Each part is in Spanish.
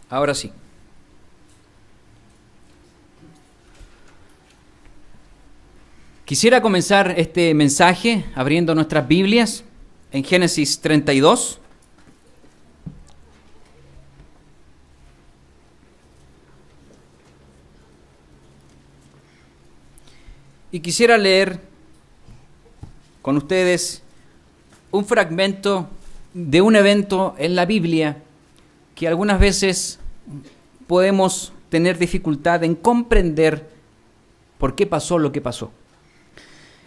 Ahora sí. Quisiera comenzar este mensaje abriendo nuestras Biblias en Génesis 32. Y quisiera leer con ustedes un fragmento de un evento en la Biblia que algunas veces podemos tener dificultad en comprender por qué pasó lo que pasó.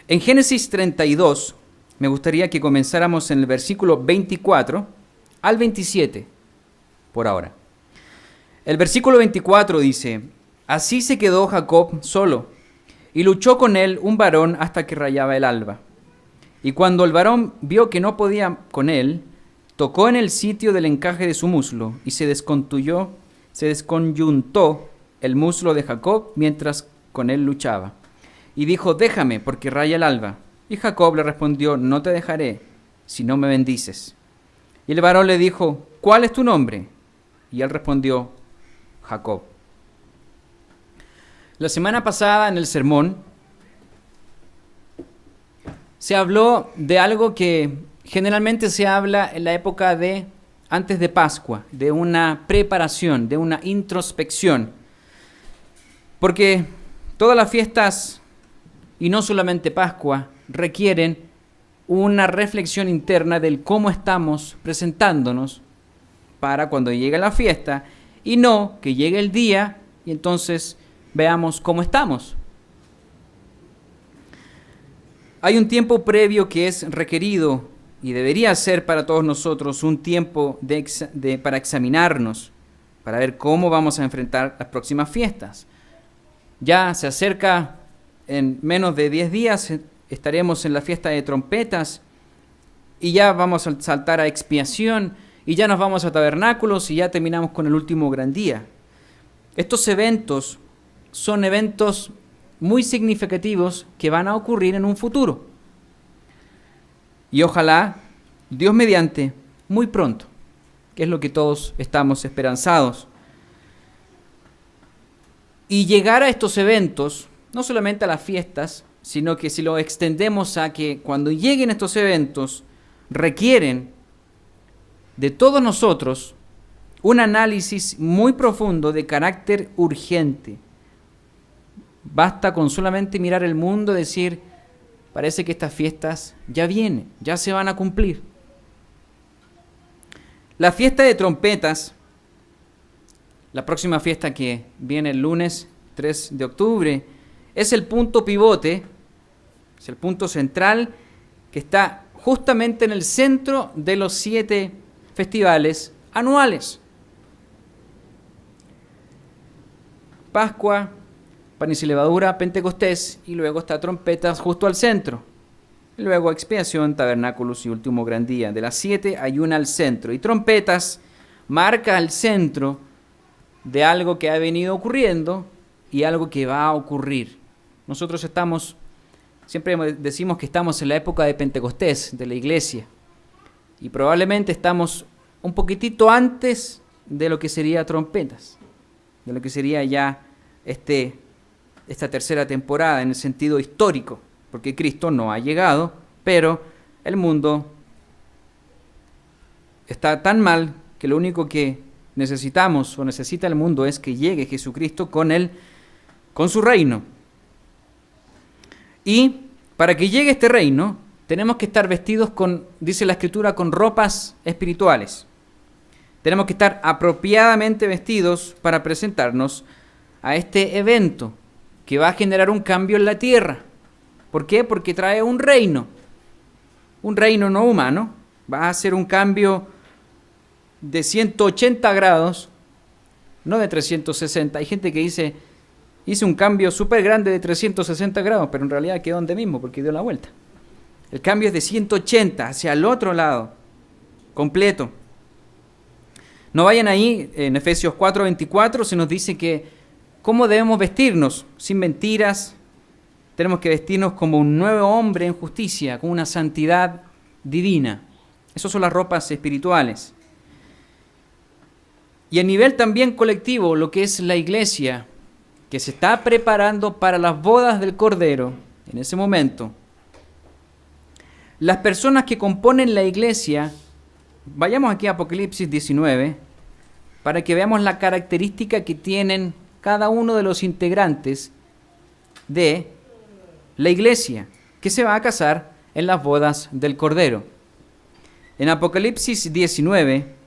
En Génesis 32, me gustaría que comenzáramos en el versículo 24 al 27, por ahora. El versículo 24 dice: Así se quedó Jacob solo, y luchó con él un varón hasta que rayaba el alba. Y cuando el varón vio que no podía con él, tocó en el sitio del encaje de su muslo, y se desconyuntó el muslo de Jacob mientras con él luchaba. Y dijo: Déjame, porque raya el alba. Y Jacob le respondió: No te dejaré, si no me bendices. Y el varón le dijo: ¿Cuál es tu nombre? Y él respondió: Jacob. La semana pasada en el sermón se habló de algo que generalmente se habla en la época de antes de Pascua, de una preparación, de una introspección. Porque todas las fiestas, y no solamente Pascua, requieren una reflexión interna del cómo estamos presentándonos para cuando llegue la fiesta, y no que llegue el día y entonces veamos cómo estamos. Hay un tiempo previo que es requerido y debería ser para todos nosotros un tiempo para examinarnos, para ver cómo vamos a enfrentar las próximas fiestas. Ya se acerca, en menos de 10 días estaremos en la fiesta de trompetas y ya vamos a saltar a expiación y ya nos vamos a tabernáculos y ya terminamos con el último gran día. Estos eventos son eventos muy significativos que van a ocurrir en un futuro. Y ojalá, Dios mediante, muy pronto, que es lo que todos estamos esperanzados. Y llegar a estos eventos, no solamente a las fiestas, sino que si lo extendemos a que cuando lleguen estos eventos, requieren de todos nosotros un análisis muy profundo de carácter urgente. Basta con solamente mirar el mundo y decir: parece que estas fiestas ya vienen, ya se van a cumplir. La fiesta de trompetas, la próxima fiesta que viene el lunes 3 de octubre, es el punto pivote, es el punto central que está justamente en el centro de los 7 festivales anuales. Pascua, Panes y Levadura, Pentecostés, y luego está trompetas justo al centro. Y luego expiación, tabernáculos y último gran día. De las 7 hay una al centro. Y trompetas marca el centro de algo que ha venido ocurriendo y algo que va a ocurrir. Nosotros siempre decimos que estamos en la época de Pentecostés, de la iglesia. Y probablemente estamos un poquitito antes de lo que sería trompetas, de lo que sería ya esta tercera temporada en el sentido histórico, porque Cristo no ha llegado, pero el mundo está tan mal que lo único que necesitamos o necesita el mundo es que llegue Jesucristo con su reino. Y para que llegue este reino, tenemos que estar vestidos dice la Escritura, con ropas espirituales. Tenemos que estar apropiadamente vestidos para presentarnos a este evento que va a generar un cambio en la tierra. ¿Por qué? Porque trae un reino no humano. Va a ser un cambio de 180 grados, no de 360. Hay gente que dice: hice un cambio súper grande de 360 grados, pero en realidad quedó donde mismo porque dio la vuelta. El cambio es de 180 hacia el otro lado, completo. No vayan ahí, en Efesios 4:24 se nos dice que cómo debemos vestirnos, sin mentiras. Tenemos que vestirnos como un nuevo hombre en justicia, con una santidad divina. Esas son las ropas espirituales. Y a nivel también colectivo, lo que es la iglesia, que se está preparando para las bodas del Cordero, en ese momento, las personas que componen la iglesia, vayamos aquí a Apocalipsis 19, para que veamos la característica que tienen cada uno de los integrantes de la iglesia, que se va a casar en las bodas del Cordero. En Apocalipsis 19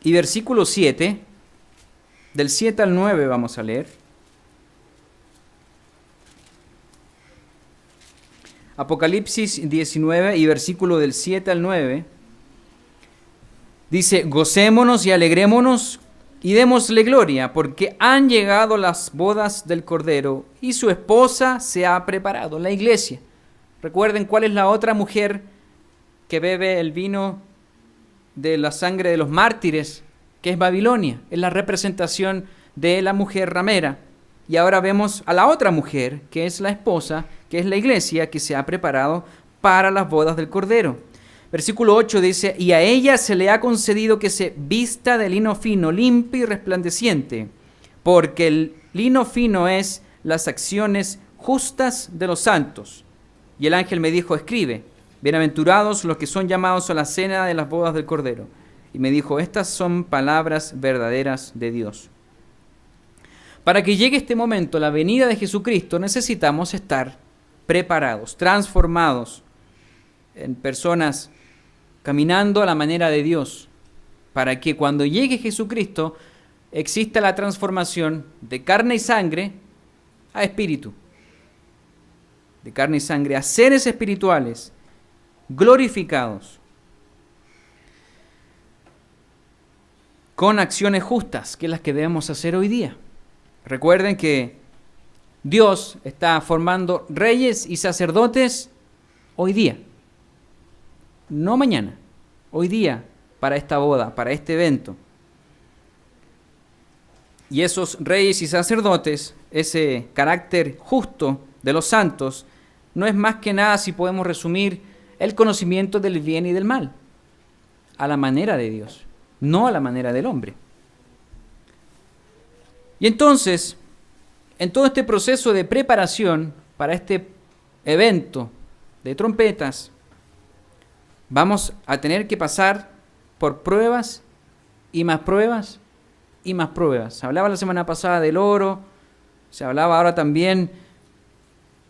y versículo 7, del 7 al 9 vamos a leer. Apocalipsis 19 y versículo del 7 al 9, dice: gocémonos y alegrémonos y démosle gloria, porque han llegado las bodas del Cordero y su esposa se ha preparado, la iglesia. Recuerden cuál es la otra mujer que bebe el vino de la sangre de los mártires, que es Babilonia, es la representación de la mujer ramera. Y ahora vemos a la otra mujer, que es la esposa, que es la iglesia, que se ha preparado para las bodas del Cordero. Versículo 8 dice: y a ella se le ha concedido que se vista de lino fino, limpio y resplandeciente, porque el lino fino es las acciones justas de los santos. Y el ángel me dijo: escribe, bienaventurados los que son llamados a la cena de las bodas del Cordero. Y me dijo: estas son palabras verdaderas de Dios. Para que llegue este momento, la venida de Jesucristo, necesitamos estar preparados, transformados en personas caminando a la manera de Dios, para que cuando llegue Jesucristo exista la transformación de carne y sangre a espíritu, de carne y sangre a seres espirituales glorificados, con acciones justas, que es las que debemos hacer hoy día. Recuerden que Dios está formando reyes y sacerdotes hoy día, no mañana, hoy día, para esta boda, para este evento. Y esos reyes y sacerdotes, ese carácter justo de los santos, no es más que nada, si podemos resumir, el conocimiento del bien y del mal, a la manera de Dios, no a la manera del hombre. Y entonces, en todo este proceso de preparación para este evento de trompetas, vamos a tener que pasar por pruebas y más pruebas y más pruebas. Se hablaba la semana pasada del oro, se hablaba ahora también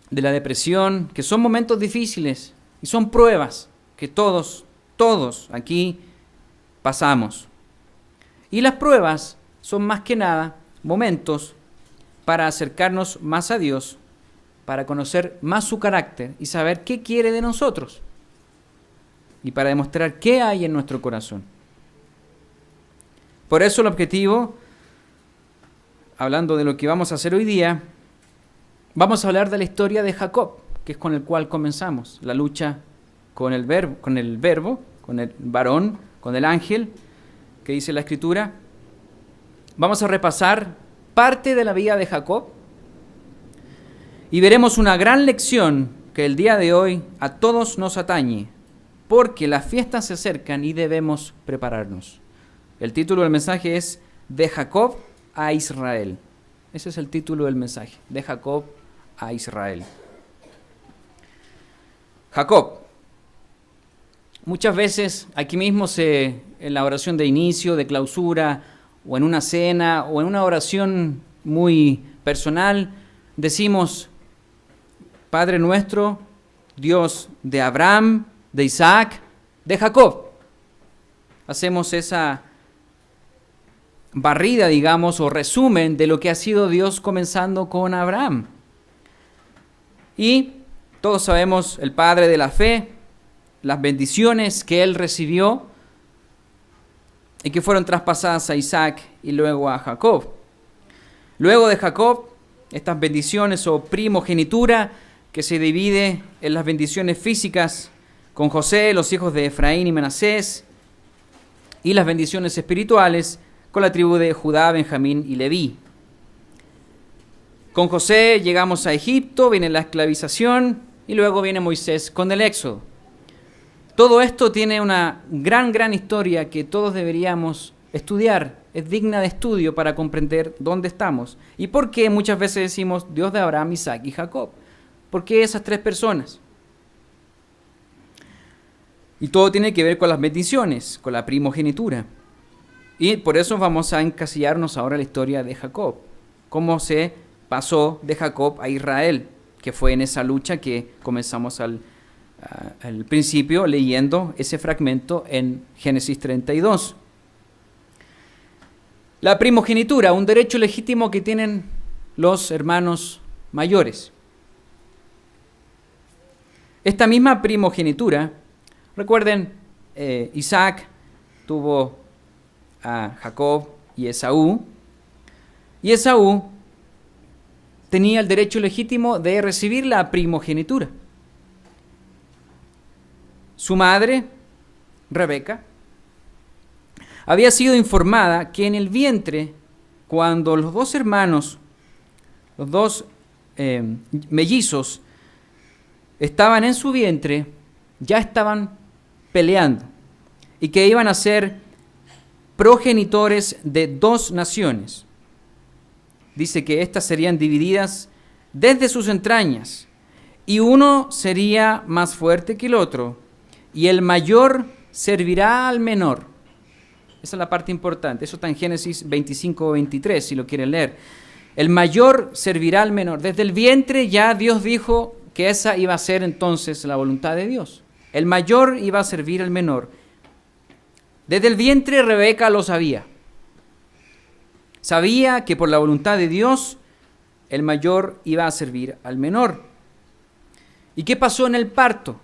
de la depresión, que son momentos difíciles y son pruebas que todos aquí pasamos. Y las pruebas son más que nada momentos para acercarnos más a Dios, para conocer más su carácter y saber qué quiere de nosotros, y para demostrar qué hay en nuestro corazón. Por eso el objetivo, hablando de lo que vamos a hacer hoy día, vamos a hablar de la historia de Jacob, que es con el cual comenzamos, la lucha con el verbo, con el varón, con el ángel, que dice la Escritura. Vamos a repasar parte de la vida de Jacob y veremos una gran lección que el día de hoy a todos nos atañe, porque las fiestas se acercan y debemos prepararnos. El título del mensaje es De Jacob a Israel. Ese es el título del mensaje, de Jacob a Israel. Jacob. Muchas veces aquí mismo en la oración de inicio, de clausura, o en una cena, o en una oración muy personal, decimos: Padre nuestro, Dios de Abraham, de Isaac, de Jacob. Hacemos esa barrida, digamos, o resumen de lo que ha sido Dios comenzando con Abraham. Y todos sabemos el padre de la fe, las bendiciones que él recibió y que fueron traspasadas a Isaac y luego a Jacob. Luego de Jacob, estas bendiciones o primogenitura que se divide en las bendiciones físicas con José, los hijos de Efraín y Manasés, y las bendiciones espirituales con la tribu de Judá, Benjamín y Leví. Con José llegamos a Egipto, viene la esclavización y luego viene Moisés con el éxodo. Todo esto tiene una gran historia que todos deberíamos estudiar, es digna de estudio para comprender dónde estamos. ¿Y por qué muchas veces decimos Dios de Abraham, Isaac y Jacob? ¿Por qué esas tres personas? Y todo tiene que ver con las bendiciones, con la primogenitura. Y por eso vamos a encasillarnos ahora en la historia de Jacob. Cómo se pasó de Jacob a Israel, que fue en esa lucha que comenzamos al principio leyendo ese fragmento en Génesis 32. La primogenitura, un derecho legítimo que tienen los hermanos mayores. Esta misma primogenitura, recuerden, Isaac tuvo a Jacob y Esaú tenía el derecho legítimo de recibir la primogenitura. Su madre, Rebeca, había sido informada que en el vientre, cuando los dos hermanos, los dos mellizos, estaban en su vientre, ya estaban peleando y que iban a ser progenitores de dos naciones. Dice que éstas serían divididas desde sus entrañas y uno sería más fuerte que el otro y el mayor servirá al menor. Esa es la parte importante. Eso está en Génesis 25-23, si lo quieren leer. El mayor servirá al menor. Desde el vientre ya Dios dijo que esa iba a ser entonces la voluntad de Dios. El mayor iba a servir al menor. Desde el vientre Rebeca lo sabía. Sabía que por la voluntad de Dios el mayor iba a servir al menor. ¿Y qué pasó en el parto?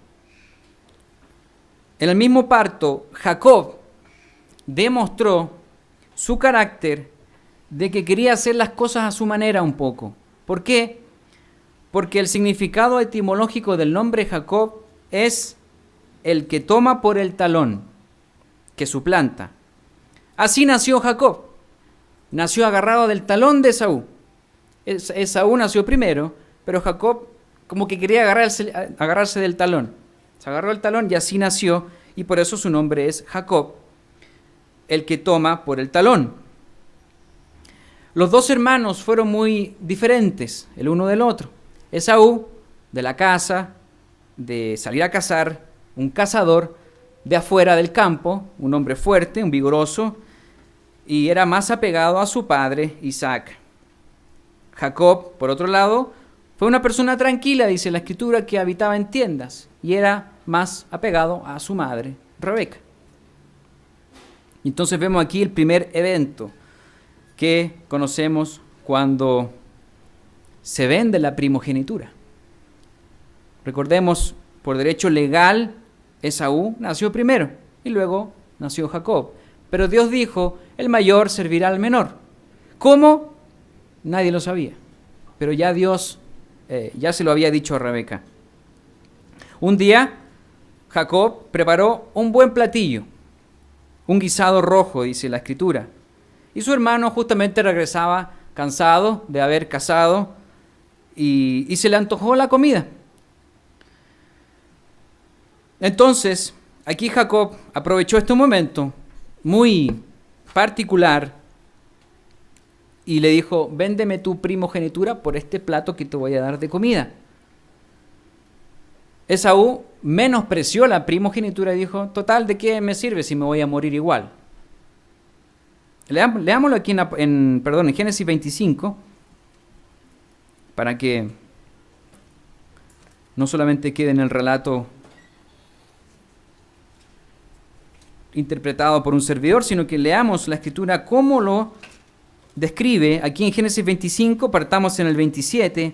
En el mismo parto, Jacob demostró su carácter de que quería hacer las cosas a su manera un poco. ¿Por qué? Porque el significado etimológico del nombre Jacob es el que toma por el talón, que suplanta. Así nació Jacob. Nació agarrado del talón de Esaú. Esaú nació primero, pero Jacob como que quería agarrarse del talón. Se agarró el talón y así nació, y por eso su nombre es Jacob, el que toma por el talón. Los dos hermanos fueron muy diferentes el uno del otro. Esaú, de la casa, de salir a cazar, un cazador de afuera del campo, un hombre fuerte, un vigoroso, y era más apegado a su padre Isaac. Jacob, por otro lado, fue una persona tranquila, dice la Escritura, que habitaba en tiendas, y era más apegado a su madre, Rebeca. Entonces vemos aquí el primer evento que conocemos cuando se vende la primogenitura. Recordemos, por derecho legal, Esaú nació primero y luego nació Jacob. Pero Dios dijo, el mayor servirá al menor. ¿Cómo? Nadie lo sabía. Pero ya Dios ya se lo había dicho a Rebeca. Un día, Jacob preparó un buen platillo, un guisado rojo, dice la Escritura. Y su hermano justamente regresaba cansado de haber cazado y se le antojó la comida. Entonces, aquí Jacob aprovechó este momento muy particular y le dijo, véndeme tu primogenitura por este plato que te voy a dar de comida. Esaú menospreció la primogenitura y dijo, total, ¿de qué me sirve si me voy a morir igual? Leámoslo aquí en Génesis 25, para que no solamente quede en el relato interpretado por un servidor, sino que leamos la Escritura cómo lo describe. Aquí en Génesis 25, partamos en el 27.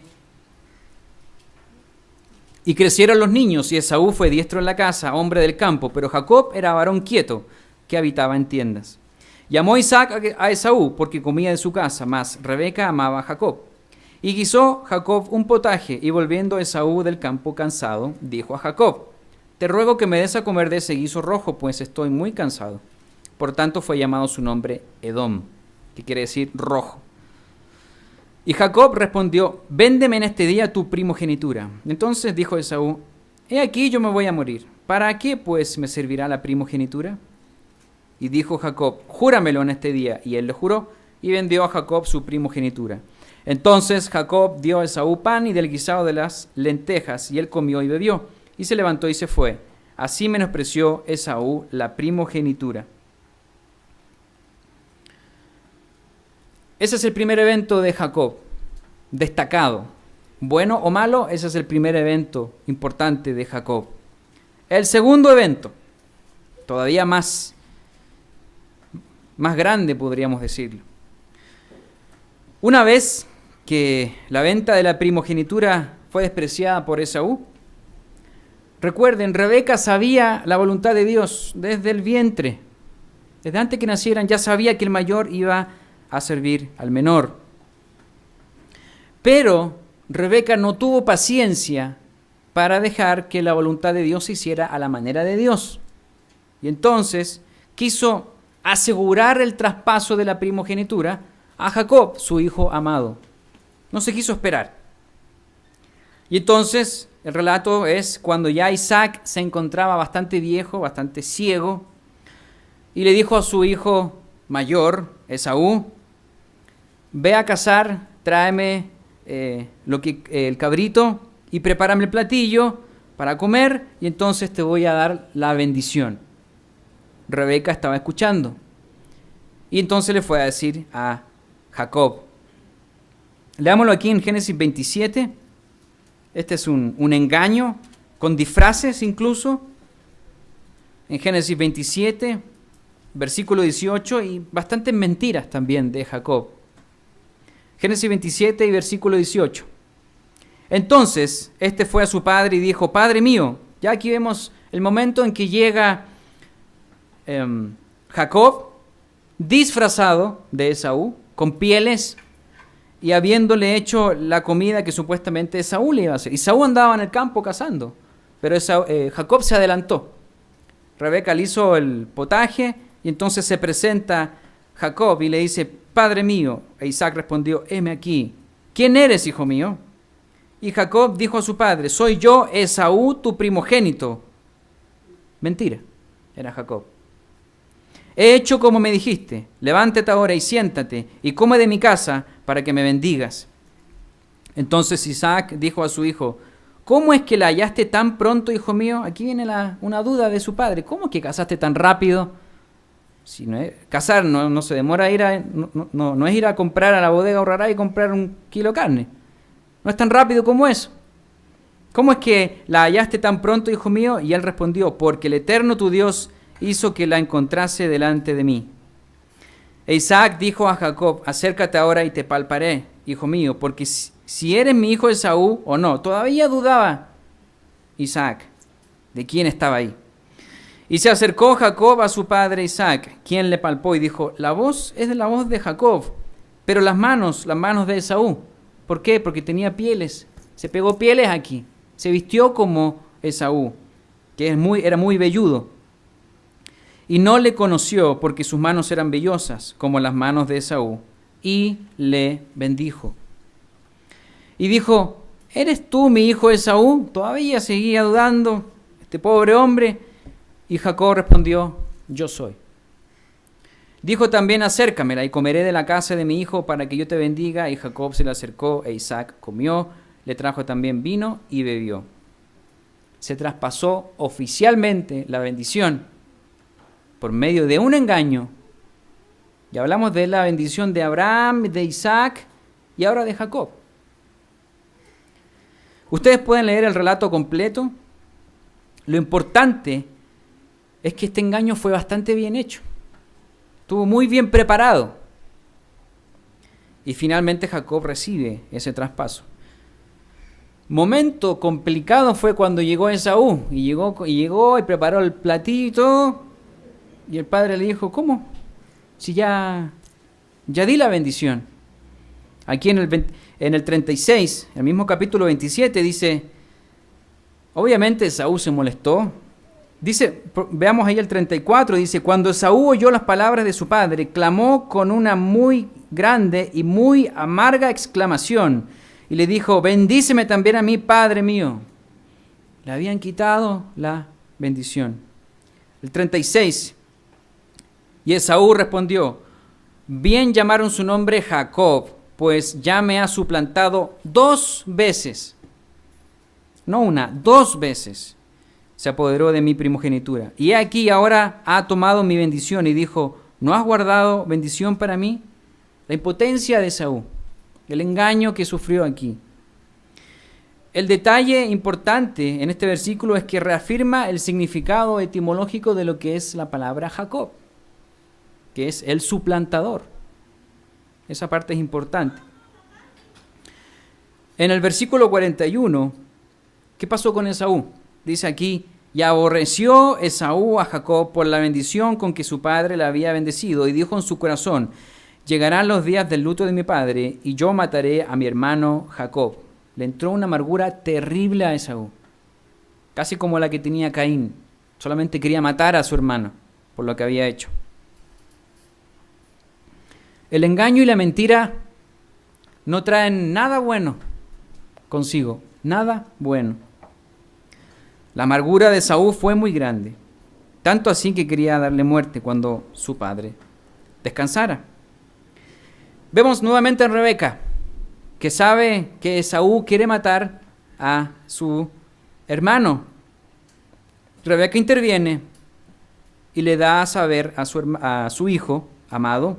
Y crecieron los niños, y Esaú fue diestro en la casa, hombre del campo, pero Jacob era varón quieto, que habitaba en tiendas. Llamó Isaac a Esaú, porque comía de su casa, mas Rebeca amaba a Jacob. Y guisó Jacob un potaje, y volviendo Esaú del campo cansado, dijo a Jacob, te ruego que me des a comer de ese guiso rojo, pues estoy muy cansado. Por tanto fue llamado su nombre Edom, que quiere decir rojo. Y Jacob respondió, véndeme en este día tu primogenitura. Entonces dijo Esaú, he aquí yo me voy a morir. ¿Para qué pues me servirá la primogenitura? Y dijo Jacob, júramelo en este día. Y él le juró, y vendió a Jacob su primogenitura. Entonces Jacob dio a Esaú pan y del guisado de las lentejas, y él comió y bebió, y se levantó y se fue. Así menospreció Esaú la primogenitura. Ese es el primer evento de Jacob, destacado. Bueno o malo, ese es el primer evento importante de Jacob. El segundo evento, todavía más grande podríamos decirlo. Una vez que la venta de la primogenitura fue despreciada por Esaú, recuerden, Rebeca sabía la voluntad de Dios desde el vientre. Desde antes que nacieran ya sabía que el mayor iba a servir al menor. Pero Rebeca no tuvo paciencia para dejar que la voluntad de Dios se hiciera a la manera de Dios. Y entonces quiso asegurar el traspaso de la primogenitura a Jacob, su hijo amado. No se quiso esperar. Y entonces el relato es cuando ya Isaac se encontraba bastante viejo, bastante ciego, y le dijo a su hijo mayor, Esaú, ve a cazar, tráeme el cabrito y prepárame el platillo para comer y entonces te voy a dar la bendición. Rebeca estaba escuchando y entonces le fue a decir a Jacob. Leámoslo aquí en Génesis 27. Este es un engaño con disfraces incluso. En Génesis 27, versículo 18 y bastantes mentiras también de Jacob. Génesis 27 y versículo 18. Entonces, este fue a su padre y dijo, Padre mío. Ya aquí vemos el momento en que llega Jacob, disfrazado de Esaú, con pieles, y habiéndole hecho la comida que supuestamente Esaú le iba a hacer. Esaú andaba en el campo cazando, pero Jacob se adelantó. Rebeca le hizo el potaje, y entonces se presenta Jacob y le dice, Padre mío. E Isaac respondió, heme aquí. ¿Quién eres, hijo mío? Y Jacob dijo a su padre, soy yo, Esaú, tu primogénito. Mentira, era Jacob. He hecho como me dijiste, levántate ahora y siéntate, y come de mi casa para que me bendigas. Entonces Isaac dijo a su hijo, ¿cómo es que la hallaste tan pronto, hijo mío? Aquí viene una duda de su padre, ¿cómo es que cazaste tan rápido? Si no es, cazar no se demora no es ir a comprar a la bodega Aurrará y comprar un kilo de carne. No es tan rápido como eso. ¿Cómo es que la hallaste tan pronto, hijo mío? Y él respondió, porque el Eterno tu Dios hizo que la encontrase delante de mí. E Isaac dijo a Jacob, acércate ahora y te palparé, hijo mío, porque si eres mi hijo Esaú o no. Todavía dudaba Isaac de quién estaba ahí. Y se acercó Jacob a su padre Isaac, quien le palpó y dijo, la voz es la voz de Jacob, pero las manos de Esaú. ¿Por qué? Porque tenía pieles, se pegó pieles aquí, se vistió como Esaú, que era muy velludo. Y no le conoció porque sus manos eran vellosas, como las manos de Esaú, y le bendijo. Y dijo, ¿eres tú mi hijo Esaú? Todavía seguía dudando este pobre hombre. Y Jacob respondió, yo soy. Dijo también, acércamela y comeré de la casa de mi hijo para que yo te bendiga. Y Jacob se le acercó e Isaac comió, le trajo también vino y bebió. Se traspasó oficialmente la bendición por medio de un engaño. Ya hablamos de la bendición de Abraham, de Isaac y ahora de Jacob. Ustedes pueden leer el relato completo. Lo importante es que este engaño fue bastante bien hecho. Estuvo muy bien preparado. Y finalmente Jacob recibe ese traspaso. Momento complicado fue cuando llegó Esaú. Y llegó y preparó el platillo y todo. Y el padre le dijo, ¿cómo? Si ya di la bendición. Aquí en el 36, el mismo capítulo 27, dice, obviamente Esaú se molestó. Dice, veamos ahí el 34, dice, cuando Esaú oyó las palabras de su padre, clamó con una muy grande y muy amarga exclamación, y le dijo, bendíceme también a mí, padre mío. Le habían quitado la bendición. El 36, Y Esaú respondió: bien llamaron su nombre Jacob, pues ya me ha suplantado 2 veces. No una, 2 veces se apoderó de mi primogenitura. Y aquí ahora ha tomado mi bendición y dijo: ¿no has guardado bendición para mí? La impotencia de Esaú, el engaño que sufrió aquí. El detalle importante en este versículo es que reafirma el significado etimológico de lo que es la palabra Jacob, que es el suplantador. Esa parte es importante. En el versículo 41, ¿qué pasó con Esaú? Dice aquí: y aborreció Esaú a Jacob por la bendición con que su padre le había bendecido, y dijo en su corazón: llegarán los días del luto de mi padre, y yo mataré a mi hermano Jacob. Le entró una amargura terrible a Esaú, casi como la que tenía Caín. Solamente quería matar a su hermano por lo que había hecho. El engaño y la mentira no traen nada bueno consigo, nada bueno. La amargura de Esaú fue muy grande, tanto así que quería darle muerte cuando su padre descansara. Vemos nuevamente a Rebeca, que sabe que Esaú quiere matar a su hermano. Rebeca interviene y le da a saber a su hijo amado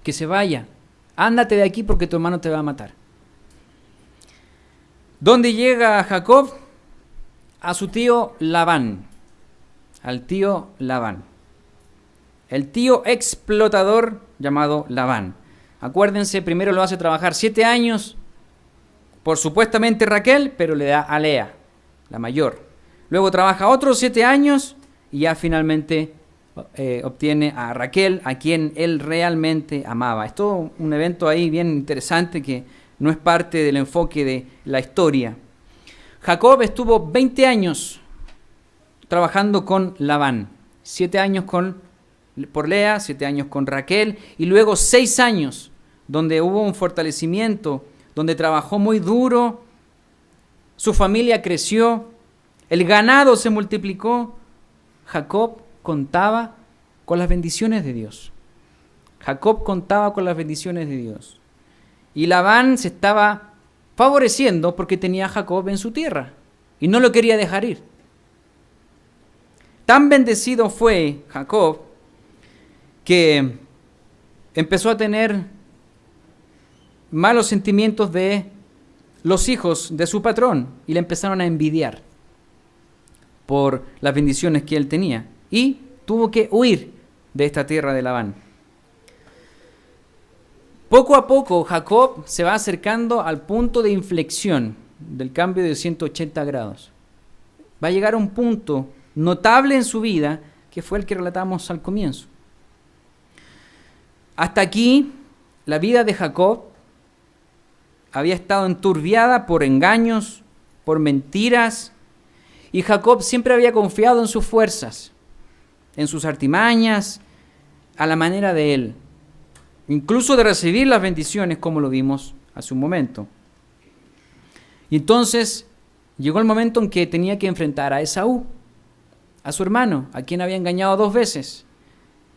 que se vaya. Ándate de aquí porque tu hermano te va a matar. ¿Dónde llega Jacob? A su tío Labán. Al tío Labán. El tío explotador llamado Labán. Acuérdense, primero lo hace trabajar 7 años por supuestamente Raquel, pero le da a Lea, la mayor. Luego trabaja otros 7 años y ya finalmente obtiene a Raquel, a quien él realmente amaba. Es todo un evento ahí bien interesante que no es parte del enfoque de la historia. Jacob estuvo 20 años trabajando con Labán, 7 años por Lea, 7 años con Raquel, y luego 6 años donde hubo un fortalecimiento, donde trabajó muy duro, su familia creció, el ganado se multiplicó. Jacob contaba con las bendiciones de Dios. Jacob contaba con las bendiciones de Dios. Y Labán se estaba favoreciendo porque tenía a Jacob en su tierra y no lo quería dejar ir. Tan bendecido fue Jacob que empezó a tener malos sentimientos de los hijos de su patrón y le empezaron a envidiar por las bendiciones que él tenía y tuvo que huir de esta tierra de Labán. Poco a poco Jacob se va acercando al punto de inflexión del cambio de 180 grados. Va a llegar a un punto notable en su vida que fue el que relatamos al comienzo. Hasta aquí la vida de Jacob había estado enturbiada por engaños, por mentiras, y Jacob siempre había confiado en sus fuerzas, en sus artimañas, a la manera de él, incluso de recibir las bendiciones como lo vimos hace un momento. Y entonces llegó el momento en que tenía que enfrentar a Esaú, a su hermano, a quien había engañado 2 veces.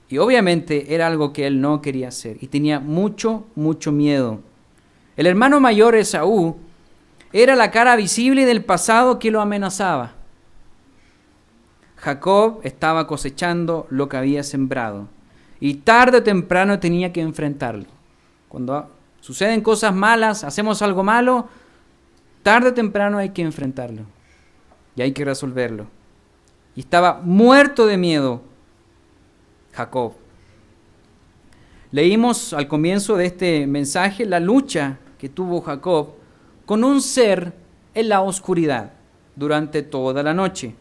Y obviamente era algo que él no quería hacer y tenía mucho, mucho miedo. El hermano mayor, Esaú, era la cara visible del pasado que lo amenazaba. Jacob estaba cosechando lo que había sembrado y tarde o temprano tenía que enfrentarlo. Cuando suceden cosas malas, hacemos algo malo, tarde o temprano hay que enfrentarlo y hay que resolverlo. Y estaba muerto de miedo Jacob. Leímos al comienzo de este mensaje la lucha que tuvo Jacob con un ser en la oscuridad durante toda la noche.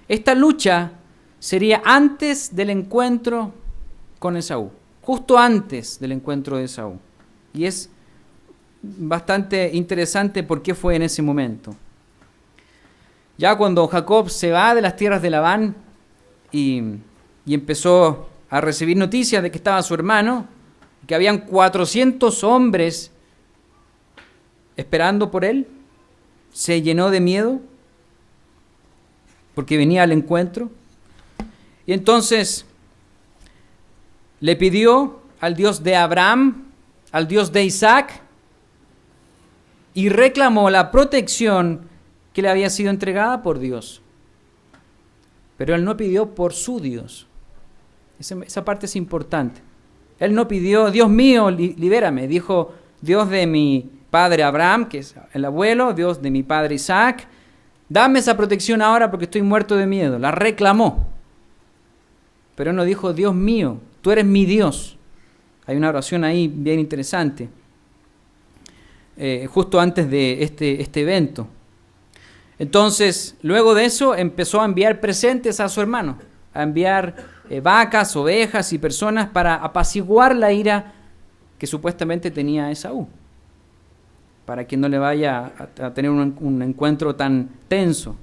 Esta lucha sería antes del encuentro con Esaú, justo antes del encuentro de Esaú. Y es bastante interesante por qué fue en ese momento. Ya cuando Jacob se va de las tierras de Labán y empezó a recibir noticias de que estaba su hermano, que habían 400 hombres esperando por él, se llenó de miedo porque venía al encuentro. Y entonces le pidió al Dios de Abraham, al Dios de Isaac, y reclamó la protección que le había sido entregada por Dios. Pero él no pidió por su Dios. Esa parte es importante. Él no pidió, Dios mío, libérame. Dijo, Dios de mi padre Abraham, que es el abuelo, Dios de mi padre Isaac, dame esa protección ahora porque estoy muerto de miedo. La reclamó. Pero él no dijo, Dios mío, tú eres mi Dios. Hay una oración ahí bien interesante, justo antes de este evento. Entonces, luego de eso, empezó a enviar presentes a su hermano, a enviar vacas, ovejas y personas para apaciguar la ira que supuestamente tenía Esaú, para que no le vaya a tener un encuentro tan tenso.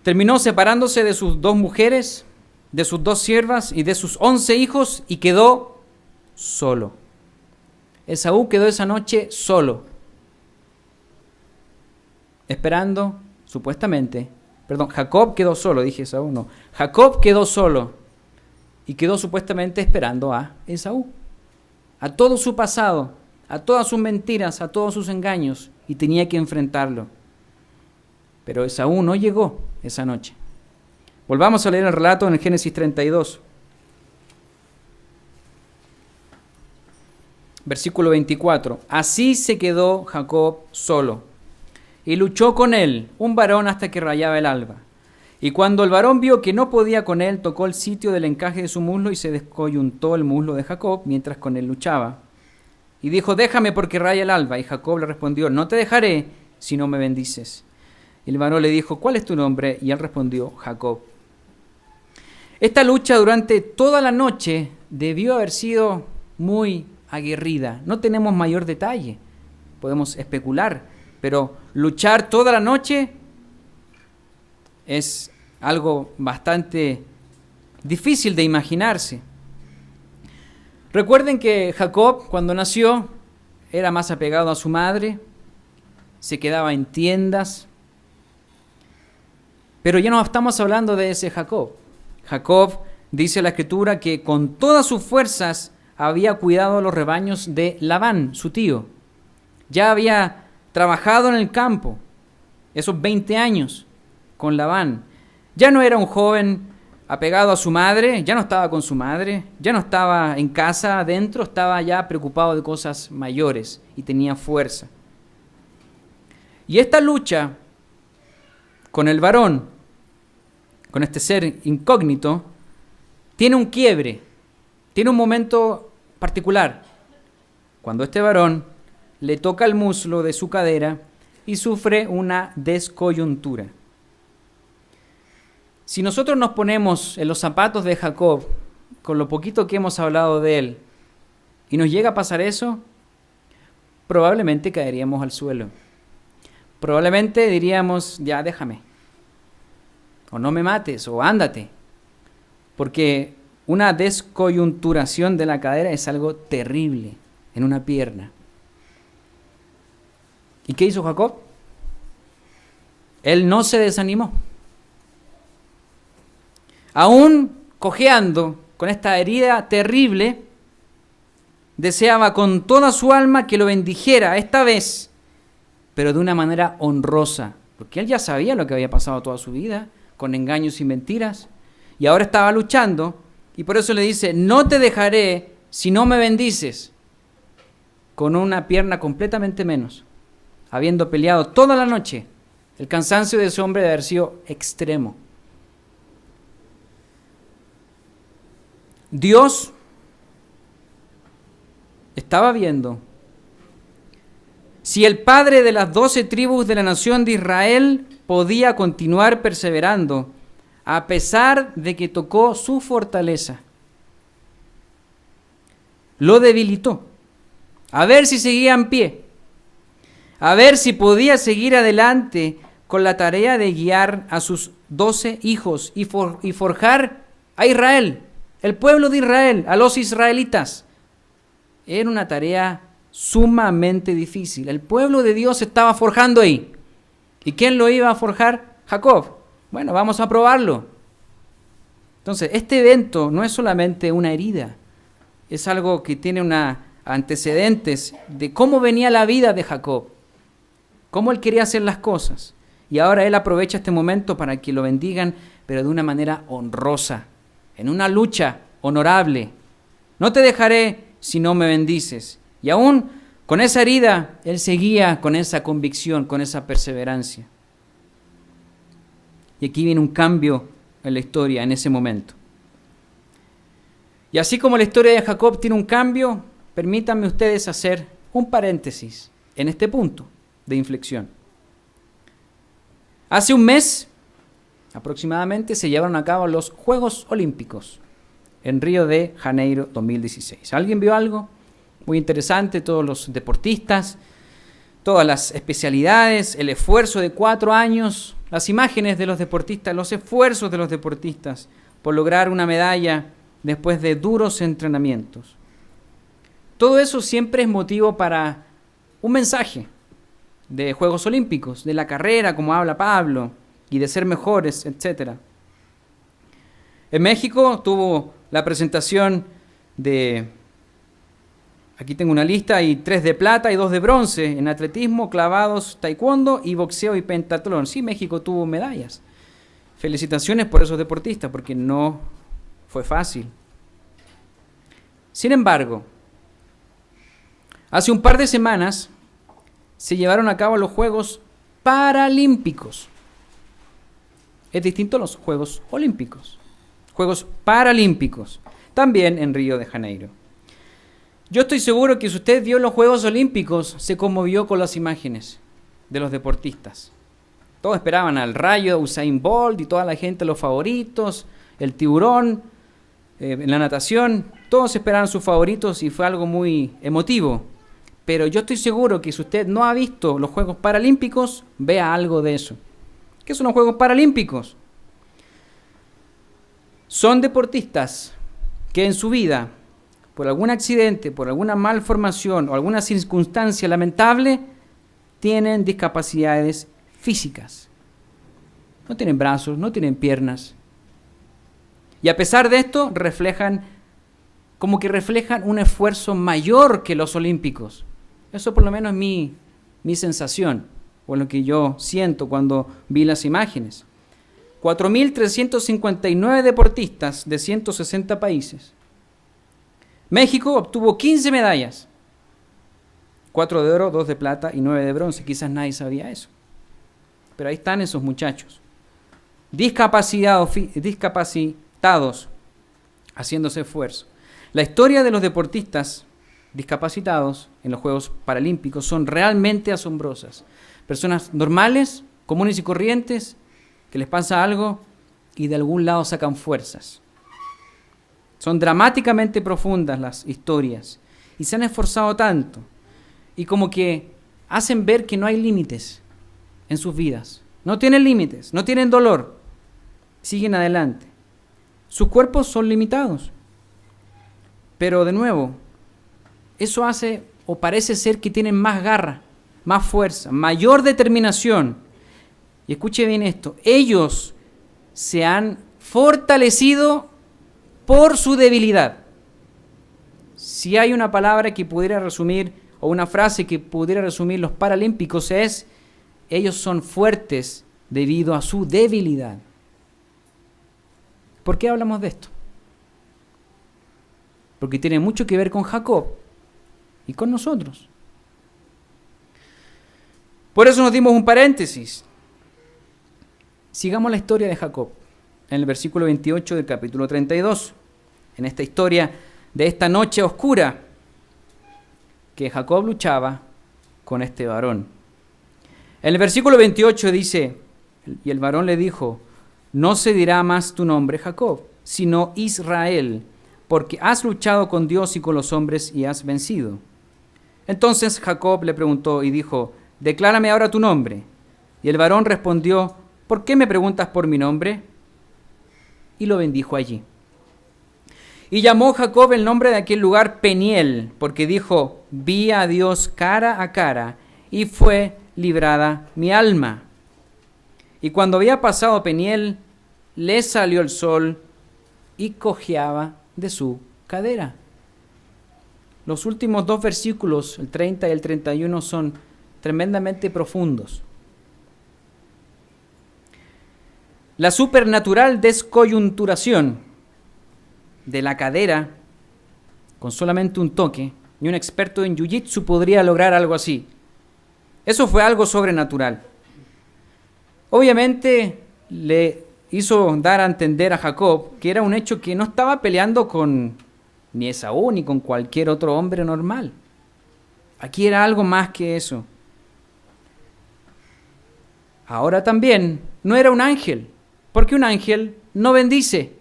Terminó separándose de sus 2 mujeres, de sus 2 siervas y de sus 11 hijos y quedó solo. Esaú quedó esa noche solo, esperando, supuestamente, Jacob quedó solo, dije Esaú, no. Jacob quedó solo y quedó supuestamente esperando a Esaú, a todo su pasado, a todas sus mentiras, a todos sus engaños, y tenía que enfrentarlo. Pero Esaú no llegó esa noche. Volvamos a leer el relato en el Génesis 32. Versículo 24. Así se quedó Jacob solo, y luchó con él un varón hasta que rayaba el alba. Y cuando el varón vio que no podía con él, tocó el sitio del encaje de su muslo y se descoyuntó el muslo de Jacob mientras con él luchaba. Y dijo, déjame porque raya el alba. Y Jacob le respondió, no te dejaré si no me bendices. Y el varón le dijo, ¿cuál es tu nombre? Y él respondió, Jacob. Esta lucha durante toda la noche debió haber sido muy aguerrida. No tenemos mayor detalle, podemos especular, pero luchar toda la noche es algo bastante difícil de imaginarse. Recuerden que Jacob, cuando nació, era más apegado a su madre, se quedaba en tiendas, pero ya no estamos hablando de ese Jacob. Jacob, dice la Escritura, que con todas sus fuerzas había cuidado los rebaños de Labán, su tío. Ya había trabajado en el campo esos 20 años con Labán. Ya no era un joven apegado a su madre, ya no estaba con su madre, ya no estaba en casa adentro, estaba ya preocupado de cosas mayores y tenía fuerza. Y esta lucha con el varón, con este ser incógnito, tiene un quiebre, tiene un momento particular, cuando este varón le toca el muslo de su cadera y sufre una descoyuntura. Si nosotros nos ponemos en los zapatos de Jacob, con lo poquito que hemos hablado de él, y nos llega a pasar eso, probablemente caeríamos al suelo. Probablemente diríamos, ya déjame, o no me mates, o ándate, porque una descoyunturación de la cadera es algo terrible en una pierna. ¿Y qué hizo Jacob? Él no se desanimó. Aún cojeando con esta herida terrible, deseaba con toda su alma que lo bendijera esta vez, pero de una manera honrosa, porque él ya sabía lo que había pasado toda su vida, con engaños y mentiras, y ahora estaba luchando, y por eso le dice, no te dejaré si no me bendices, con una pierna completamente menos, habiendo peleado toda la noche. El cansancio de ese hombre debe haber sido extremo. Dios estaba viendo si el padre de las 12 tribus de la nación de Israel podía continuar perseverando a pesar de que tocó su fortaleza. Lo debilitó, a ver si seguía en pie, a ver si podía seguir adelante con la tarea de guiar a sus 12 hijos y forjar a Israel, el pueblo de Israel, a los israelitas. Era una tarea sumamente difícil. El pueblo de Dios se estaba forjando ahí. ¿Y quién lo iba a forjar? Jacob. Bueno, vamos a probarlo. Entonces, este evento no es solamente una herida, es algo que tiene antecedentes de cómo venía la vida de Jacob, cómo él quería hacer las cosas. Y ahora él aprovecha este momento para que lo bendigan, pero de una manera honrosa, en una lucha honorable. No te dejaré si no me bendices. Y aún con esa herida, él seguía con esa convicción, con esa perseverancia. Y aquí viene un cambio en la historia en ese momento. Y así como la historia de Jacob tiene un cambio, permítanme ustedes hacer un paréntesis en este punto de inflexión. Hace un mes aproximadamente se llevaron a cabo los Juegos Olímpicos en Río de Janeiro 2016. ¿Alguien vio algo? Muy interesante, todos los deportistas, todas las especialidades, el esfuerzo de 4 años, las imágenes de los deportistas, los esfuerzos de los deportistas por lograr una medalla después de duros entrenamientos. Todo eso siempre es motivo para un mensaje de Juegos Olímpicos, de la carrera, como habla Pablo, y de ser mejores, etc. En México tuvo la presentación de, aquí tengo una lista, hay 3 de plata y 2 de bronce en atletismo, clavados, taekwondo y boxeo y pentatlón. Sí, México tuvo medallas. Felicitaciones por esos deportistas, porque no fue fácil. Sin embargo, hace un par de semanas se llevaron a cabo los Juegos Paralímpicos. Es distinto a los Juegos Olímpicos. Juegos Paralímpicos, también en Río de Janeiro. Yo estoy seguro que si usted vio los Juegos Olímpicos, se conmovió con las imágenes de los deportistas. Todos esperaban al Rayo, Usain Bolt y toda la gente, los favoritos, el tiburón, en la natación. Todos esperaban sus favoritos y fue algo muy emotivo. Pero yo estoy seguro que si usted no ha visto los Juegos Paralímpicos, vea algo de eso. ¿Qué son los Juegos Paralímpicos? Son deportistas que en su vida, por algún accidente, por alguna malformación o alguna circunstancia lamentable, tienen discapacidades físicas. No tienen brazos, no tienen piernas. Y a pesar de esto, reflejan un esfuerzo mayor que los olímpicos. Eso por lo menos es mi sensación, o lo que yo siento cuando vi las imágenes. 4.359 deportistas de 160 países. México obtuvo 15 medallas. 4 de oro, 2 de plata y 9 de bronce. Quizás nadie sabía eso. Pero ahí están esos muchachos. Discapacitados haciéndose esfuerzo. La historia de los deportistas discapacitados en los Juegos Paralímpicos son realmente asombrosas. Personas normales, comunes y corrientes, que les pasa algo y de algún lado sacan fuerzas. Son dramáticamente profundas las historias y se han esforzado tanto y como que hacen ver que no hay límites en sus vidas. No tienen límites, no tienen dolor, siguen adelante. Sus cuerpos son limitados, pero de nuevo, eso hace o parece ser que tienen más garra, más fuerza, mayor determinación. Y escuche bien esto, ellos se han fortalecido por su debilidad. Si hay una palabra que pudiera resumir, o una frase que pudiera resumir los paralímpicos es, ellos son fuertes debido a su debilidad. ¿Por qué hablamos de esto? Porque tiene mucho que ver con Jacob y con nosotros. Por eso nos dimos un paréntesis. Sigamos la historia de Jacob en el versículo 28 del capítulo 32. En esta historia de esta noche oscura que Jacob luchaba con este varón. En el versículo 28 dice, y el varón le dijo, no se dirá más tu nombre Jacob, sino Israel, porque has luchado con Dios y con los hombres y has vencido. Entonces Jacob le preguntó y dijo, declárame ahora tu nombre. Y el varón respondió, ¿por qué me preguntas por mi nombre? Y lo bendijo allí. Y llamó Jacob el nombre de aquel lugar Peniel, porque dijo, vi a Dios cara a cara, y fue librada mi alma. Y cuando había pasado Peniel, le salió el sol y cojeaba de su cadera. Los últimos dos versículos, el 30 y el 31, son tremendamente profundos. La supernatural descoyunturación de la cadera, con solamente un toque, ni un experto en jiu-jitsu podría lograr algo así. Eso fue algo sobrenatural. Obviamente le hizo dar a entender a Jacob que era un hecho que no estaba peleando con ni Esaú ni con cualquier otro hombre normal. Aquí era algo más que eso. Ahora también no era un ángel, porque un ángel no bendice.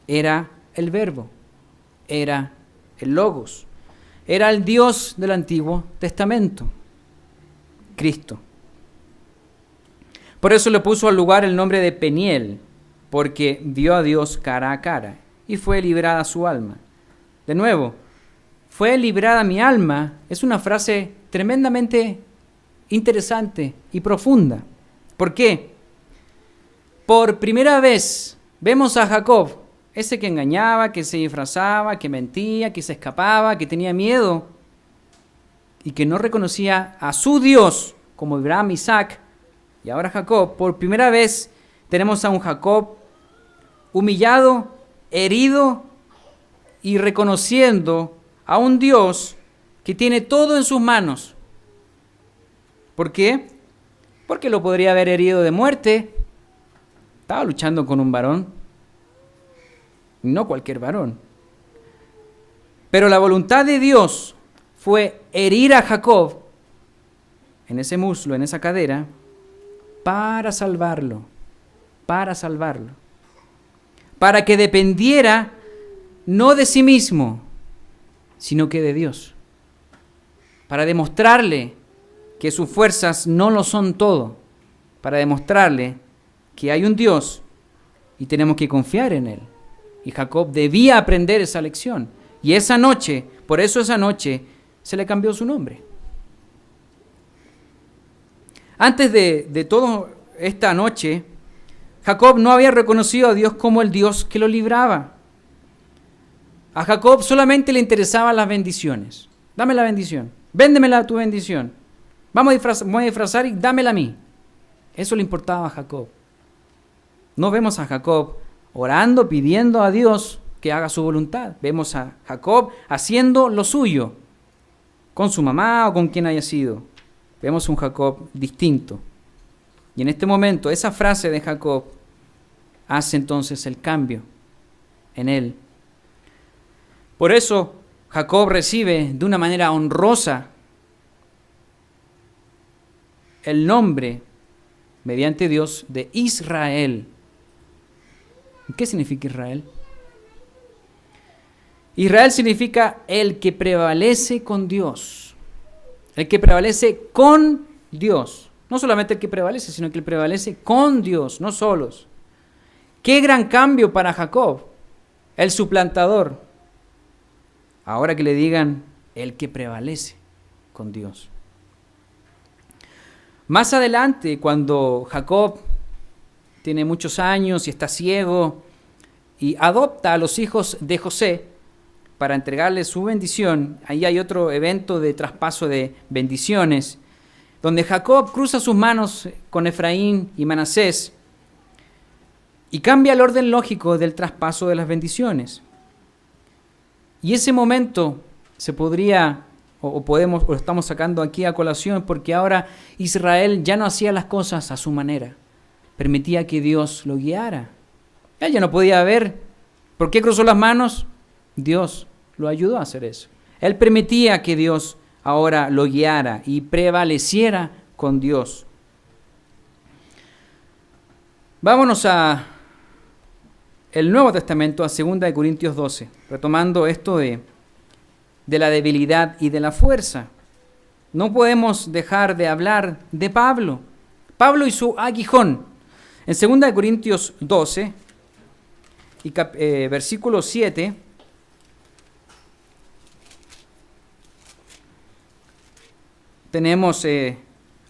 Era el Verbo, era el Logos, era el Dios del Antiguo Testamento, Cristo. Por eso le puso al lugar el nombre de Peniel, porque vio a Dios cara a cara y fue librada su alma. De nuevo, fue librada mi alma, es una frase tremendamente interesante y profunda. ¿Por qué? Por primera vez vemos a Jacob, ese que engañaba, que se disfrazaba, que mentía, que se escapaba, que tenía miedo y que no reconocía a su Dios como Abraham, Isaac y ahora Jacob. Por primera vez tenemos a un Jacob humillado, herido y reconociendo a un Dios que tiene todo en sus manos. ¿Por qué? Porque lo podría haber herido de muerte. Estaba luchando con un varón. No cualquier varón. Pero la voluntad de Dios fue herir a Jacob en ese muslo, en esa cadera, para salvarlo. Para salvarlo. Para que dependiera no de sí mismo, sino que de Dios. Para demostrarle que sus fuerzas no lo son todo, para demostrarle que hay un Dios y tenemos que confiar en Él. Y Jacob debía aprender esa lección. Y esa noche, por eso esa noche, se le cambió su nombre. Antes de toda esta noche, Jacob no había reconocido a Dios como el Dios que lo libraba. A Jacob solamente le interesaban las bendiciones. Dame la bendición. Véndemela tu bendición. Vamos a disfrazar y dámela a mí. Eso le importaba a Jacob. No vemos a Jacob orando, pidiendo a Dios que haga su voluntad. Vemos a Jacob haciendo lo suyo, con su mamá o con quien haya sido. Vemos un Jacob distinto. Y en este momento, esa frase de Jacob hace entonces el cambio en él. Por eso, Jacob recibe de una manera honrosa el nombre, mediante Dios, de Israel. ¿Qué significa Israel? Israel significa el que prevalece con Dios. El que prevalece con Dios. No solamente el que prevalece, sino que el prevalece con Dios, no solos. ¡Qué gran cambio para Jacob! El suplantador. Ahora que le digan el que prevalece con Dios. Más adelante, cuando Jacob tiene muchos años y está ciego y adopta a los hijos de José para entregarles su bendición, ahí hay otro evento de traspaso de bendiciones, donde Jacob cruza sus manos con Efraín y Manasés y cambia el orden lógico del traspaso de las bendiciones. Y ese momento se podría, o lo estamos sacando aquí a colación, porque ahora Israel ya no hacía las cosas a su manera. Permitía que Dios lo guiara. Él ya no podía ver. ¿Por qué cruzó las manos? Dios lo ayudó a hacer eso. Él permitía que Dios ahora lo guiara y prevaleciera con Dios. Vámonos a el Nuevo Testamento, a 2 Corintios 12, retomando esto de la debilidad y de la fuerza. No podemos dejar de hablar de Pablo. Pablo y su aguijón. En 2 Corintios 12, y versículo 7, tenemos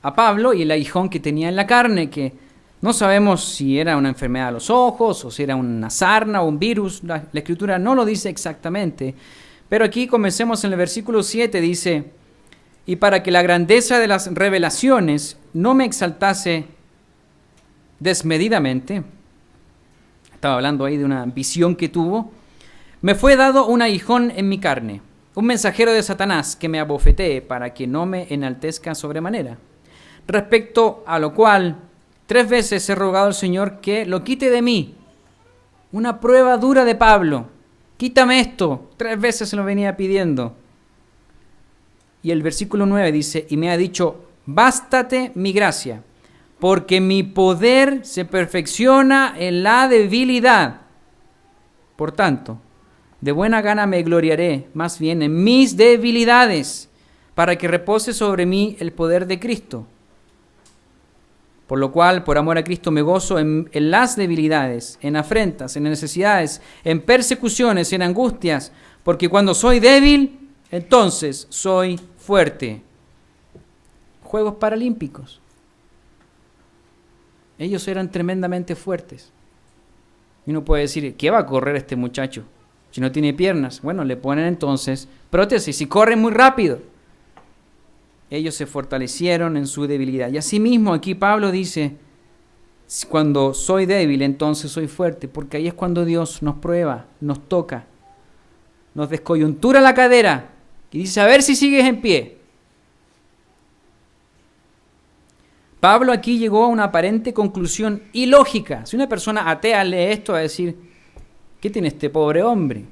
a Pablo y el aguijón que tenía en la carne, que No sabemos si era una enfermedad de los ojos o si era una sarna o un virus. La Escritura no lo dice exactamente. Pero aquí comencemos en el versículo 7, dice: y para que la grandeza de las revelaciones no me exaltase desmedidamente, estaba hablando ahí de una visión que tuvo, me fue dado un aguijón en mi carne, un mensajero de Satanás que me abofetee para que no me enaltezca sobremanera. Respecto a lo cual 3 veces he rogado al Señor que lo quite de mí. Una prueba dura de Pablo. Quítame esto. 3 veces se lo venía pidiendo. Y el versículo 9 dice: y me ha dicho: bástate mi gracia, porque mi poder se perfecciona en la debilidad. Por tanto, de buena gana me gloriaré más bien en mis debilidades, para que repose sobre mí el poder de Cristo. Por lo cual, por amor a Cristo, me gozo en las debilidades, en afrentas, en necesidades, en persecuciones, en angustias, porque cuando soy débil, entonces soy fuerte. Juegos Paralímpicos. Ellos eran tremendamente fuertes. Y uno puede decir: ¿qué va a correr este muchacho si no tiene piernas? Bueno, le ponen entonces prótesis y corren muy rápido. Ellos se fortalecieron en su debilidad. Y asimismo aquí Pablo dice: cuando soy débil, entonces soy fuerte, porque ahí es cuando Dios nos prueba, nos toca, nos descoyuntura la cadera y dice: a ver si sigues en pie. Pablo aquí llegó a una aparente conclusión ilógica. Si una persona atea lee esto, va a decir: ¿qué tiene este pobre hombre?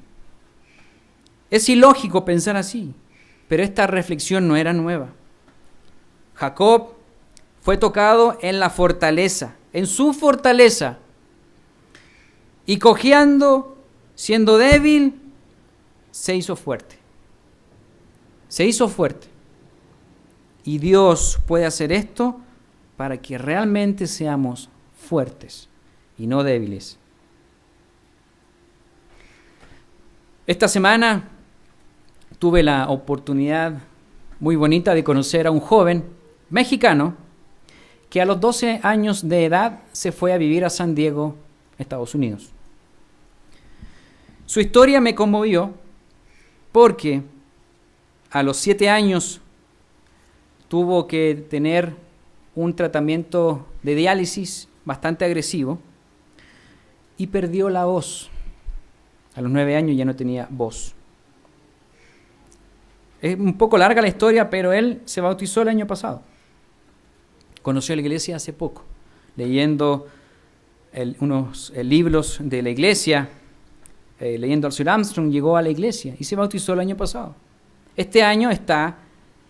Es ilógico pensar así, pero esta reflexión no era nueva. Jacob fue tocado en la fortaleza, en su fortaleza, y cojeando, siendo débil, se hizo fuerte. Se hizo fuerte. Y Dios puede hacer esto para que realmente seamos fuertes y no débiles. Esta semana tuve la oportunidad muy bonita de conocer a un joven mexicano que a los 12 años de edad se fue a vivir a San Diego, Estados Unidos. Su historia me conmovió porque a los 7 años tuvo que tener un tratamiento de diálisis bastante agresivo y perdió la voz. A los 9 años ya no tenía voz. Es un poco larga la historia, pero él se bautizó el año pasado. Conoció la iglesia hace poco, leyendo unos libros de la iglesia, leyendo al Sir Armstrong, llegó a la iglesia y se bautizó el año pasado. Este año está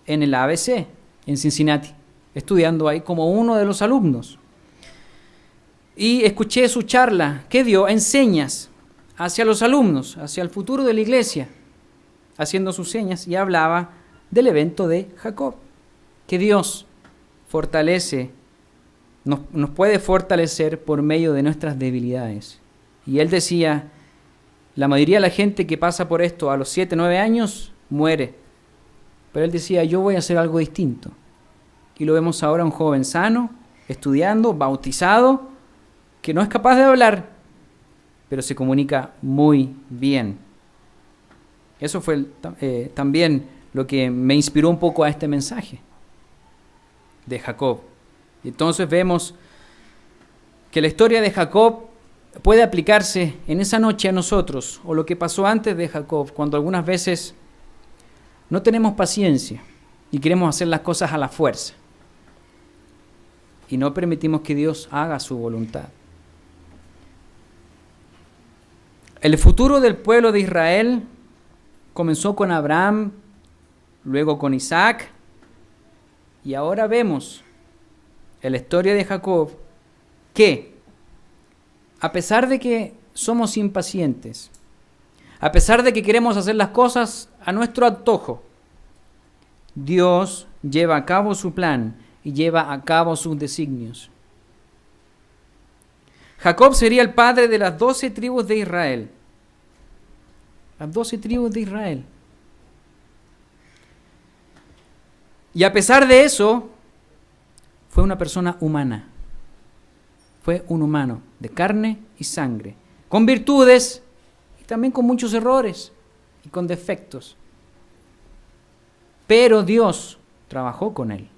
en el ABC, en Cincinnati, estudiando ahí como uno de los alumnos. Y escuché su charla que dio en señas hacia los alumnos, hacia el futuro de la iglesia, haciendo sus señas, y hablaba del evento de Jacob, que Dios fortalece, nos puede fortalecer por medio de nuestras debilidades. Y él decía: la mayoría de la gente que pasa por esto a los 7, 9 años muere. Pero él decía: yo voy a hacer algo distinto. Y lo vemos ahora, un joven sano, estudiando, bautizado, que no es capaz de hablar, pero se comunica muy bien. Eso fue también lo que me inspiró un poco a este mensaje de Jacob. Entonces vemos que la historia de Jacob puede aplicarse en esa noche a nosotros, o lo que pasó antes de Jacob, cuando algunas veces no tenemos paciencia y queremos hacer las cosas a la fuerza y no permitimos que Dios haga su voluntad. El futuro del pueblo de Israel comenzó con Abraham, luego con Isaac, y ahora vemos en la historia de Jacob que, a pesar de que somos impacientes, a pesar de que queremos hacer las cosas a nuestro antojo, Dios lleva a cabo su plan y lleva a cabo sus designios. Jacob sería el padre de las 12 tribus de Israel. Las 12 tribus de Israel. Y a pesar de eso, fue una persona humana. fue un humano de carne y sangre, con virtudes y también con muchos errores y con defectos. Pero Dios trabajó con él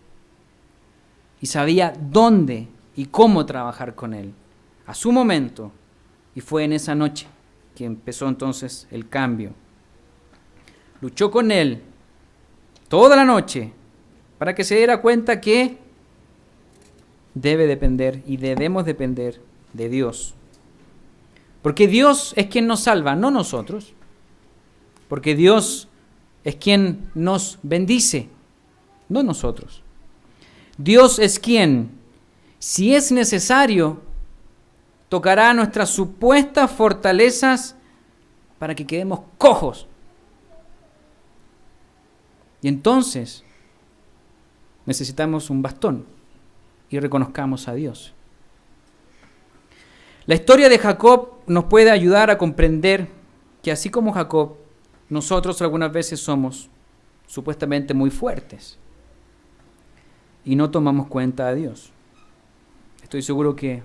y sabía dónde y cómo trabajar con él a su momento, y fue en esa noche que empezó entonces el cambio. Luchó con él toda la noche para que se diera cuenta que debe depender y debemos depender de Dios. Porque Dios es quien nos salva, no nosotros. Porque Dios es quien nos bendice, no nosotros. Dios es quien, si es necesario, tocará nuestras supuestas fortalezas para que quedemos cojos. Y entonces necesitamos un bastón y reconozcamos a Dios. La historia de Jacob nos puede ayudar a comprender que así como Jacob, nosotros algunas veces somos supuestamente muy fuertes y no tomamos cuenta de Dios. Estoy seguro que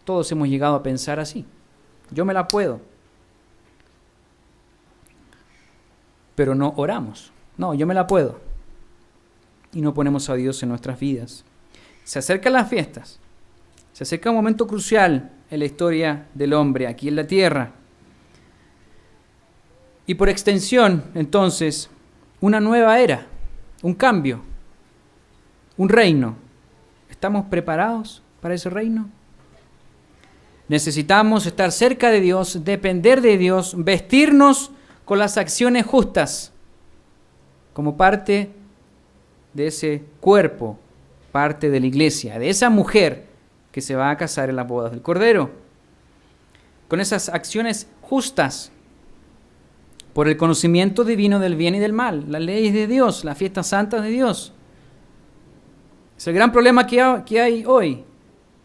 todos hemos llegado a pensar así. Yo me la puedo. Pero no oramos. No, yo me la puedo. Y no ponemos a Dios en nuestras vidas. Se acercan las fiestas. Se acerca un momento crucial en la historia del hombre aquí en la tierra. Y por extensión, entonces, una nueva era, un cambio, un reino. ¿Estamos preparados para ese reino? Necesitamos estar cerca de Dios, depender de Dios, vestirnos con las acciones justas, como parte de ese cuerpo, parte de la iglesia, de esa mujer que se va a casar en las bodas del Cordero. Con esas acciones justas, por el conocimiento divino del bien y del mal, las leyes de Dios, las fiestas santas de Dios. Es el gran problema que hay hoy.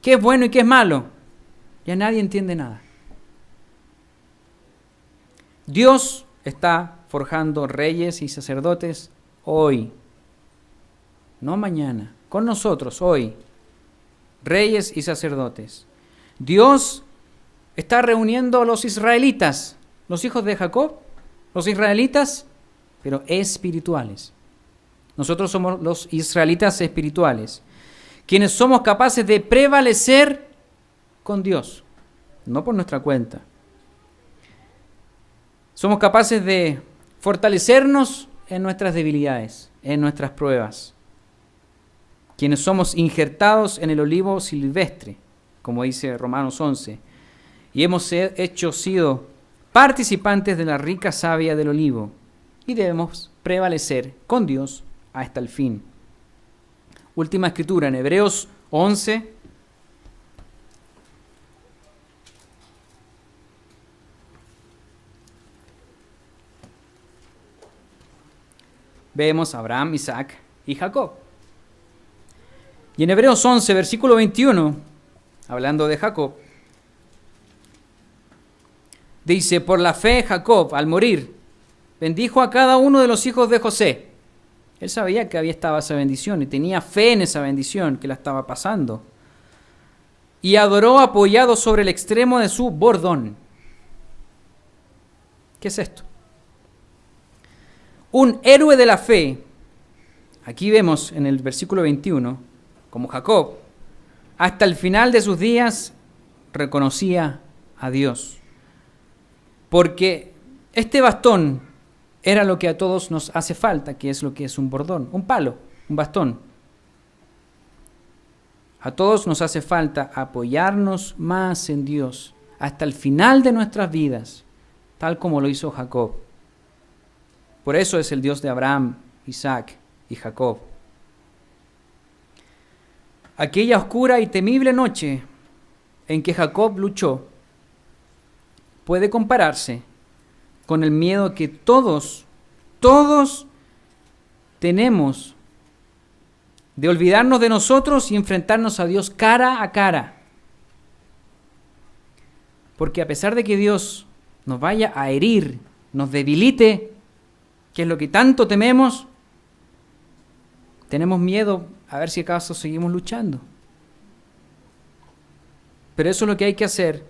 ¿Qué es bueno y qué es malo? Ya nadie entiende nada. Dios está forjando reyes y sacerdotes hoy, no mañana, con nosotros hoy, reyes y sacerdotes. Dios está reuniendo a los israelitas, los hijos de Jacob, los israelitas, pero espirituales. Nosotros somos los israelitas espirituales, quienes somos capaces de prevalecer con Dios, no por nuestra cuenta. Somos capaces de fortalecernos en nuestras debilidades, en nuestras pruebas. Quienes somos injertados en el olivo silvestre, como dice Romanos 11, y hemos sido participantes de la rica savia del olivo, y debemos prevalecer con Dios hasta el fin. Última escritura en Hebreos 11. Vemos a Abraham, Isaac y Jacob. Y en Hebreos 11, versículo 21, hablando de Jacob, dice: por la fe Jacob, al morir, bendijo a cada uno de los hijos de José. Él sabía que había estado esa bendición y tenía fe en esa bendición que la estaba pasando. Y adoró apoyado sobre el extremo de su bordón. ¿Qué es esto? Un héroe de la fe, aquí vemos en el versículo 21, como Jacob, hasta el final de sus días reconocía a Dios. Porque este bastón era lo que a todos nos hace falta, que es lo que es un bordón, un palo, un bastón. A todos nos hace falta apoyarnos más en Dios hasta el final de nuestras vidas, tal como lo hizo Jacob. Por eso es el Dios de Abraham, Isaac y Jacob. Aquella oscura y temible noche en que Jacob luchó puede compararse con el miedo que todos tenemos de olvidarnos de nosotros y enfrentarnos a Dios cara a cara. Porque a pesar de que Dios nos vaya a herir, nos debilite, que es lo que tanto tememos, tenemos miedo a ver si acaso seguimos luchando. Pero eso es lo que hay que hacer,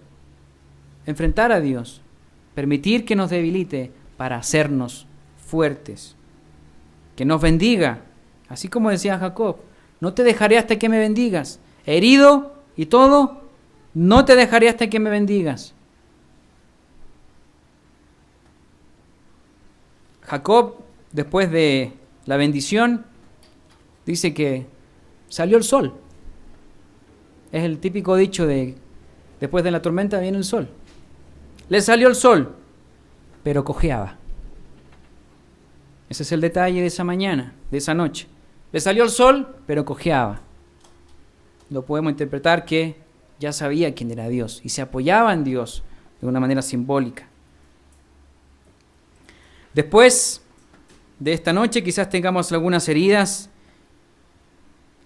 enfrentar a Dios, permitir que nos debilite para hacernos fuertes, que nos bendiga, así como decía Jacob, no te dejaré hasta que me bendigas, herido y todo, no te dejaré hasta que me bendigas. Jacob, después de la bendición, dice que salió el sol. Es el típico dicho de después de la tormenta viene el sol. Le salió el sol, pero cojeaba. Ese es el detalle de esa mañana, de esa noche. Le salió el sol, pero cojeaba. Lo podemos interpretar que ya sabía quién era Dios y se apoyaba en Dios de una manera simbólica. Después de esta noche quizás tengamos algunas heridas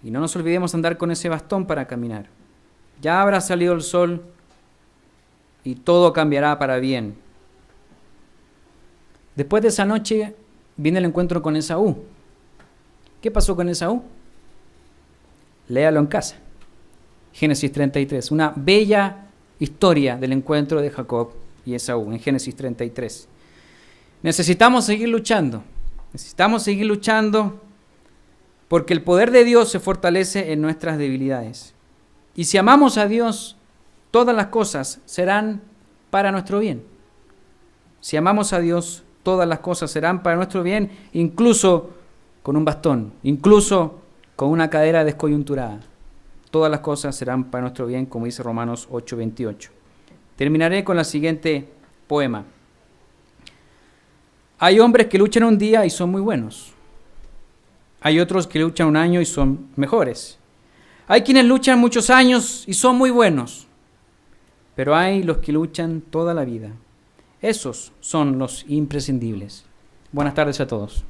y no nos olvidemos andar con ese bastón para caminar. Ya habrá salido el sol y todo cambiará para bien. Después de esa noche viene el encuentro con Esaú. ¿Qué pasó con Esaú? Léalo en casa. Génesis 33, una bella historia del encuentro de Jacob y Esaú en Génesis 33. Necesitamos seguir luchando porque el poder de Dios se fortalece en nuestras debilidades. Y si amamos a Dios, todas las cosas serán para nuestro bien. Si amamos a Dios, todas las cosas serán para nuestro bien, incluso con un bastón, incluso con una cadera descoyunturada. Todas las cosas serán para nuestro bien, como dice Romanos 8:28. Terminaré con el siguiente poema. Hay hombres que luchan un día y son muy buenos. Hay otros que luchan un año y son mejores. Hay quienes luchan muchos años y son muy buenos. Pero hay los que luchan toda la vida. Esos son los imprescindibles. Buenas tardes a todos.